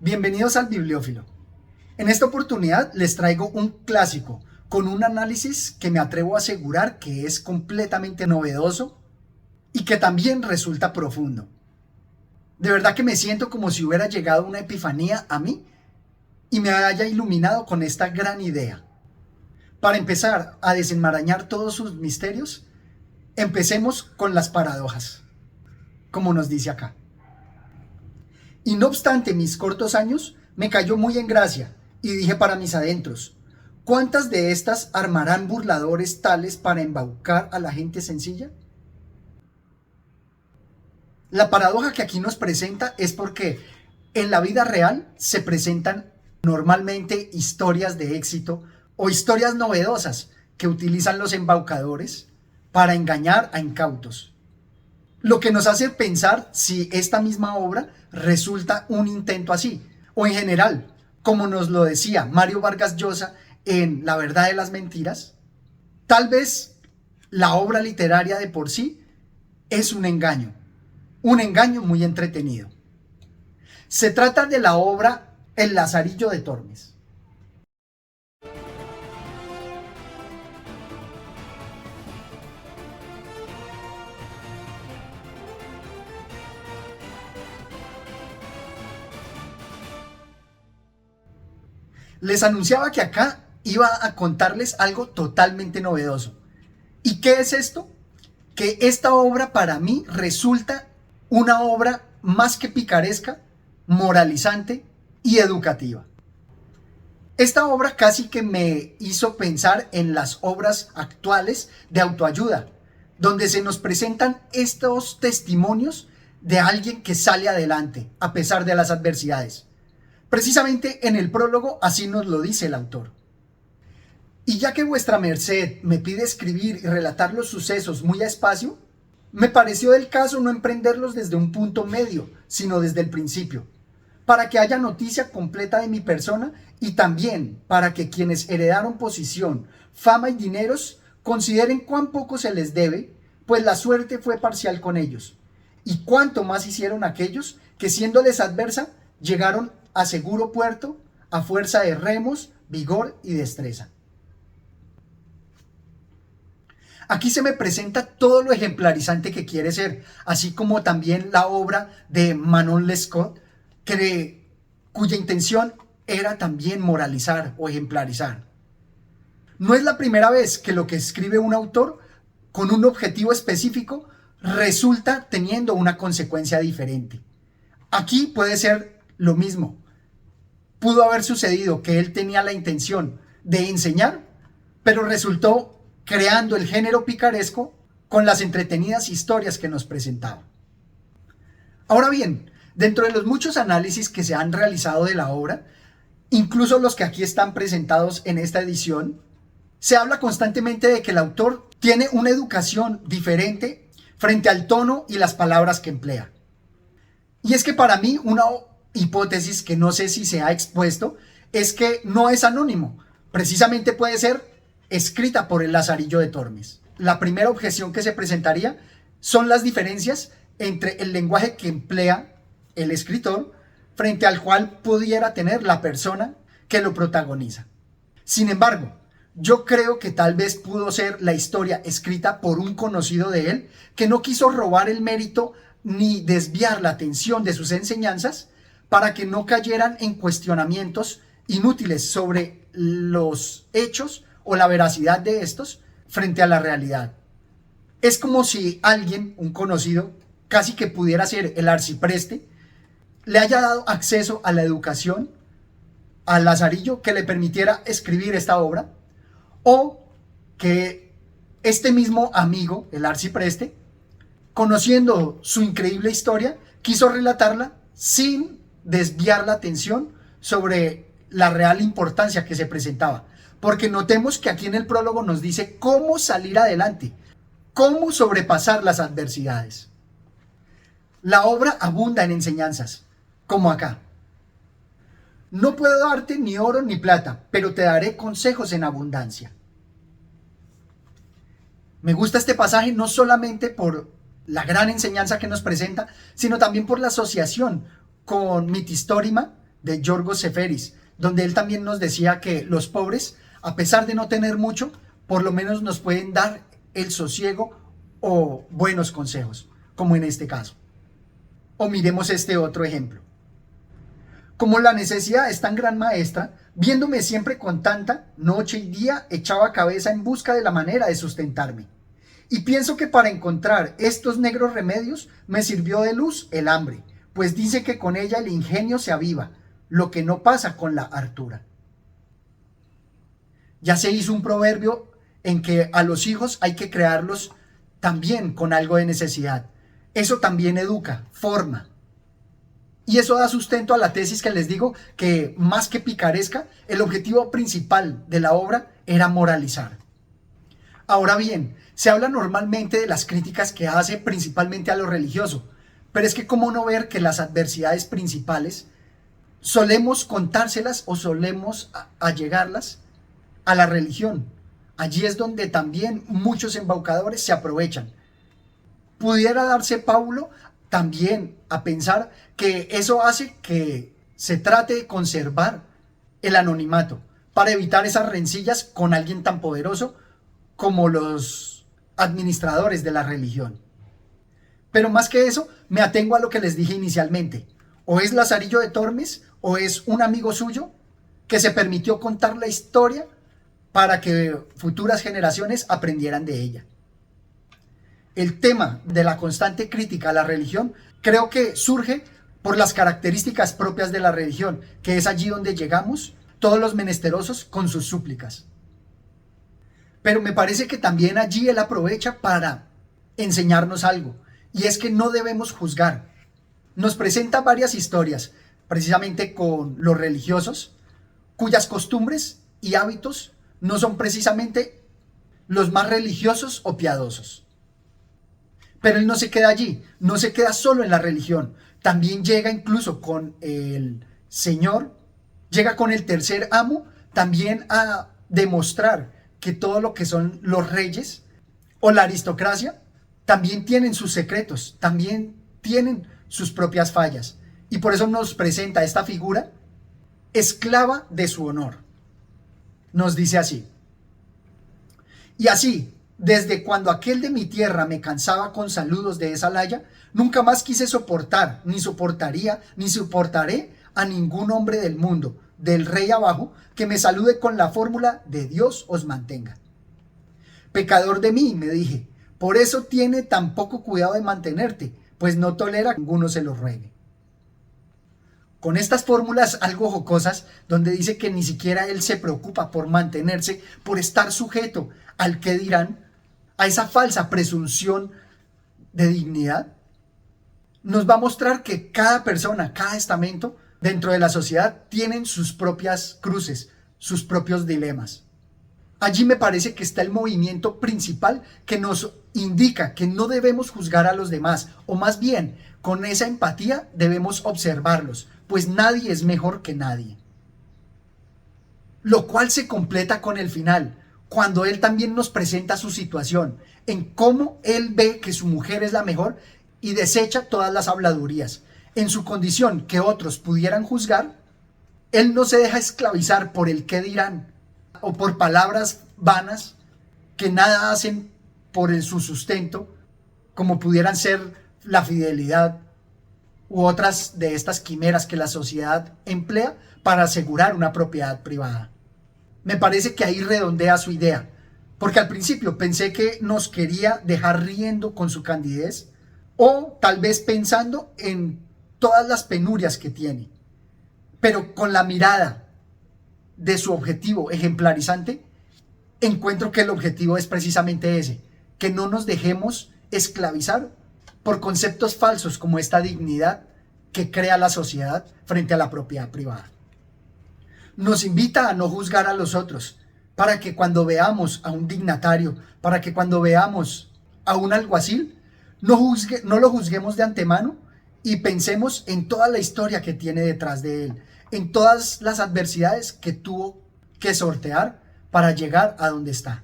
Bienvenidos al Bibliófilo. En esta oportunidad les traigo un clásico con un análisis que me atrevo a asegurar que es completamente novedoso y que también resulta profundo. De verdad que me siento como si hubiera llegado una epifanía a mí y me haya iluminado con esta gran idea. Para empezar a desenmarañar todos sus misterios, empecemos con las paradojas, como nos dice acá. Y no obstante mis cortos años, me cayó muy en gracia, y dije para mis adentros, ¿cuántas de estas armarán burladores tales para embaucar a la gente sencilla? La paradoja que aquí nos presenta es porque en la vida real se presentan normalmente historias de éxito o historias novedosas que utilizan los embaucadores para engañar a incautos. Lo que nos hace pensar si esta misma obra resulta un intento así, o en general, como nos lo decía Mario Vargas Llosa en La verdad de las mentiras, tal vez la obra literaria de por sí es un engaño muy entretenido. Se trata de la obra El Lazarillo de Tormes. Les anunciaba que acá iba a contarles algo totalmente novedoso. ¿Y qué es esto? Que esta obra para mí resulta una obra más que picaresca, moralizante y educativa. Esta obra casi que me hizo pensar en las obras actuales de autoayuda, donde se nos presentan estos testimonios de alguien que sale adelante a pesar de las adversidades. Precisamente en el prólogo así nos lo dice el autor. Y ya que vuestra merced me pide escribir y relatar los sucesos muy a espacio, me pareció del caso no emprenderlos desde un punto medio, sino desde el principio, para que haya noticia completa de mi persona y también para que quienes heredaron posición, fama y dineros consideren cuán poco se les debe, pues la suerte fue parcial con ellos, y cuánto más hicieron aquellos que siéndoles adversa llegaron a seguro puerto a fuerza de remos, vigor y destreza. Aquí se me presenta todo lo ejemplarizante que quiere ser, así como también la obra de Manon Lescaut, cuya intención era también moralizar o ejemplarizar. No es la primera vez que lo que escribe un autor con un objetivo específico resulta teniendo una consecuencia diferente. Aquí puede ser lo mismo. Pudo haber sucedido que él tenía la intención de enseñar, pero resultó creando el género picaresco con las entretenidas historias que nos presentaba. Ahora bien, dentro de los muchos análisis que se han realizado de la obra, incluso los que aquí están presentados en esta edición, se habla constantemente de que el autor tiene una educación diferente frente al tono y las palabras que emplea. Y es que para mí una hipótesis que no sé si se ha expuesto es que no es anónimo, precisamente puede ser escrita por el Lazarillo de Tormes. La primera objeción que se presentaría son las diferencias entre el lenguaje que emplea el escritor frente al cual pudiera tener la persona que lo protagoniza. Sin embargo, yo creo que tal vez pudo ser la historia escrita por un conocido de él que no quiso robar el mérito ni desviar la atención de sus enseñanzas para que no cayeran en cuestionamientos inútiles sobre los hechos o la veracidad de estos frente a la realidad. Es como si alguien, un conocido, casi que pudiera ser el arcipreste, le haya dado acceso a la educación al Lazarillo que le permitiera escribir esta obra, o que este mismo amigo, el arcipreste, conociendo su increíble historia, quiso relatarla sin desviar la atención sobre la real importancia que se presentaba. Porque notemos que aquí en el prólogo nos dice cómo salir adelante, cómo sobrepasar las adversidades. La obra abunda en enseñanzas, como acá. No puedo darte ni oro ni plata, pero te daré consejos en abundancia. Me gusta este pasaje no solamente por la gran enseñanza que nos presenta, sino también por la asociación con Mitistorima de Yorgos Seferis, donde él también nos decía que los pobres, a pesar de no tener mucho, por lo menos nos pueden dar el sosiego o buenos consejos, como en este caso. O miremos este otro ejemplo. Como la necesidad es tan gran maestra, viéndome siempre con tanta, noche y día echaba cabeza en busca de la manera de sustentarme. Y pienso que para encontrar estos negros remedios me sirvió de luz el hambre, pues dice que con ella el ingenio se aviva, lo que no pasa con la hartura. Ya se hizo un proverbio en que a los hijos hay que crearlos también con algo de necesidad. Eso también educa, forma. Y eso da sustento a la tesis que les digo, que más que picaresca, el objetivo principal de la obra era moralizar. Ahora bien, se habla normalmente de las críticas que hace principalmente a lo religioso, pero es que cómo no ver que las adversidades principales solemos contárselas o solemos allegarlas a la religión. Allí es donde también muchos embaucadores se aprovechan. Pudiera darse Paulo también a pensar que eso hace que se trate de conservar el anonimato para evitar esas rencillas con alguien tan poderoso como los administradores de la religión. Pero más que eso, me atengo a lo que les dije inicialmente. O es Lazarillo de Tormes o es un amigo suyo que se permitió contar la historia para que futuras generaciones aprendieran de ella. El tema de la constante crítica a la religión creo que surge por las características propias de la religión, que es allí donde llegamos todos los menesterosos con sus súplicas. Pero me parece que también allí él aprovecha para enseñarnos algo, y es que no debemos juzgar. Nos presenta varias historias, precisamente con los religiosos, cuyas costumbres y hábitos no son precisamente los más religiosos o piadosos. Pero él no se queda allí, no se queda solo en la religión, también llega incluso con el Señor, llega con el tercer amo, también a demostrar que todo lo que son los reyes o la aristocracia también tienen sus secretos, también tienen sus propias fallas. Y por eso nos presenta esta figura esclava de su honor. Nos dice así: y así, desde cuando aquel de mi tierra me cansaba con saludos de esa laya, nunca más quise soportar, ni soportaría, ni soportaré a ningún hombre del mundo, del rey abajo, que me salude con la fórmula de Dios os mantenga. Pecador de mí, me dije, por eso tiene tan poco cuidado de mantenerte, pues no tolera que ninguno se lo ruegue. Con estas fórmulas algo jocosas, donde dice que ni siquiera él se preocupa por mantenerse, por estar sujeto al que dirán, a esa falsa presunción de dignidad, nos va a mostrar que cada persona, cada estamento dentro de la sociedad tienen sus propias cruces, sus propios dilemas. Allí me parece que está el movimiento principal que nos indica que no debemos juzgar a los demás, o más bien, con esa empatía debemos observarlos, pues nadie es mejor que nadie. Lo cual se completa con el final, cuando él también nos presenta su situación, en cómo él ve que su mujer es la mejor y desecha todas las habladurías. En su condición que otros pudieran juzgar, él no se deja esclavizar por el qué dirán o por palabras vanas que nada hacen por su sustento, como pudieran ser la fidelidad u otras de estas quimeras que la sociedad emplea para asegurar una propiedad privada. Me parece que ahí redondea su idea, porque al principio pensé que nos quería dejar riendo con su candidez o tal vez pensando en todas las penurias que tiene, pero con la mirada de su objetivo ejemplarizante, encuentro que el objetivo es precisamente ese, que no nos dejemos esclavizar por conceptos falsos como esta dignidad que crea la sociedad frente a la propiedad privada. Nos invita a no juzgar a los otros, para que cuando veamos a un dignatario, para que cuando veamos a un alguacil, no lo juzguemos de antemano y pensemos en toda la historia que tiene detrás de él, en todas las adversidades que tuvo que sortear para llegar a donde está.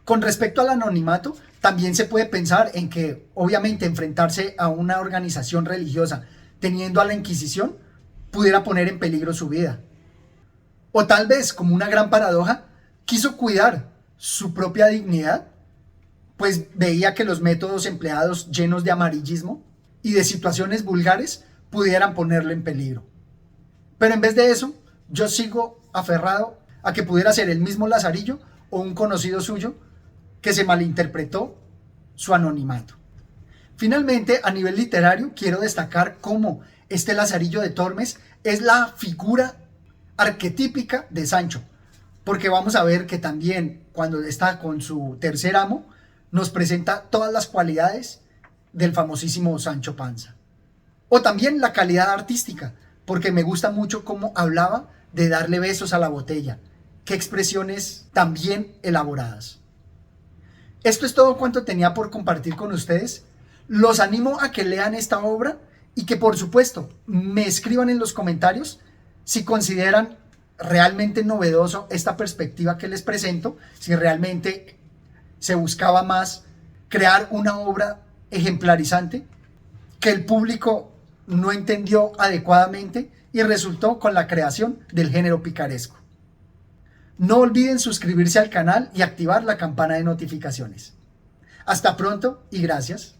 Con respecto al anonimato, también se puede pensar en que obviamente enfrentarse a una organización religiosa teniendo a la Inquisición pudiera poner en peligro su vida. O tal vez, como una gran paradoja, quiso cuidar su propia dignidad, pues veía que los métodos empleados llenos de amarillismo y de situaciones vulgares pudieran ponerlo en peligro. Pero en vez de eso, yo sigo aferrado a que pudiera ser el mismo Lazarillo o un conocido suyo que se malinterpretó su anonimato. Finalmente, a nivel literario, quiero destacar cómo este Lazarillo de Tormes es la figura arquetípica de Sancho, porque vamos a ver que también cuando está con su tercer amo, nos presenta todas las cualidades del famosísimo Sancho Panza. O también la calidad artística, porque me gusta mucho cómo hablaba de darle besos a la botella. Qué expresiones tan bien elaboradas. Esto es todo cuanto tenía por compartir con ustedes. Los animo a que lean esta obra y que por supuesto me escriban en los comentarios si consideran realmente novedoso esta perspectiva que les presento, si realmente se buscaba más crear una obra ejemplarizante que el público no entendió adecuadamente y resultó con la creación del género picaresco. No olviden suscribirse al canal y activar la campana de notificaciones. Hasta pronto y gracias.